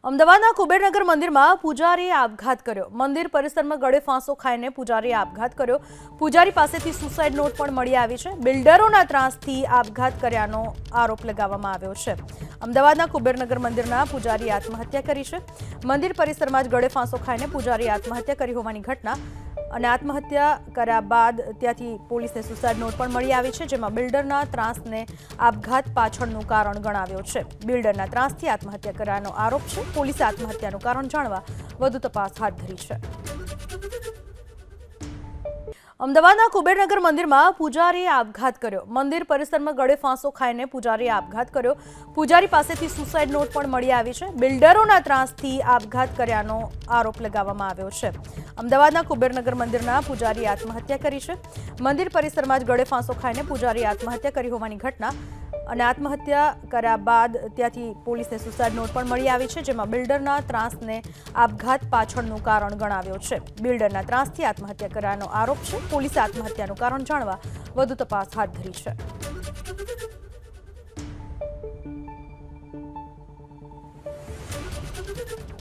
અમદાવાદના કુબેરનગર મંદિરમાં પૂજારીએ આપઘાત કર્યો। મંદિર પરિસરમાં ગળે ફાંસો ખાઈને પૂજારીએ આપઘાત કર્યો। પૂજારી પાસેથી સુસાઇડ નોટ પણ મળી આવી છે। બિલ્ડરોના ત્રાસથી આપઘાત કર્યાનો આરોપ લગાવવામાં આવ્યો છે। અમદાવાદના કુબેરનગર મંદિરના પૂજારીએ આત્મહત્યા કરી છે। મંદિર પરિસરમાં જ ગળે ફાંસો ખાઈને પૂજારીએ આત્મહત્યા કરી હોવાની ઘટના અને આત્મહત્યા કર્યા બાદ ત્યાંથી પોલીસને સુસાઇડ નોટ પણ મળી આવી છે, જેમાં બિલ્ડરના ત્રાસને આપઘાત પાછળનું કારણ ગણાવ્યો છે। બિલ્ડરના ત્રાસથી આત્મહત્યા કરવાનો આરોપ છે। પોલીસે આત્મહત્યાનું કારણ જાણવા વધુ તપાસ હાથ ધરી છે। અમદાવાદના કુબેરનગર મંદિરમાં પૂજારીએ આપઘાત કર્યો। મંદિર પરિસરમાં ગળે ફાંસો ખાઈને પૂજારીએ આપઘાત કર્યો। પૂજારી પાસેથી સુસાઇડ નોટ પણ મળી આવી છે। બિલ્ડરોના ત્રાસથી આપઘાત કર્યાનો આરોપ લગાવવામાં આવ્યો છે। અમદાવાદના કુબેરનગર મંદિરના પૂજારીએ આત્મહત્યા કરી છે। મંદિર પરિસરમાં જ ગળે ફાંસો ખાઈને પૂજારીએ આત્મહત્યા કરી હોવાની ઘટના અને આત્મહત્યા કર્યા બાદ ત્યાંથી પોલીસને સુસાઇડ નોટ પણ મળી આવી છે, જેમાં બિલ્ડરના ત્રાસને આપઘાત પાછળનું કારણ ગણાવ્યો છે। બિલ્ડરના ત્રાસથી આત્મહત્યા કરવાનો આરોપ છે। પોલીસે આત્મહત્યાનું કારણ જાણવા વધુ તપાસ હાથ ધરી છે।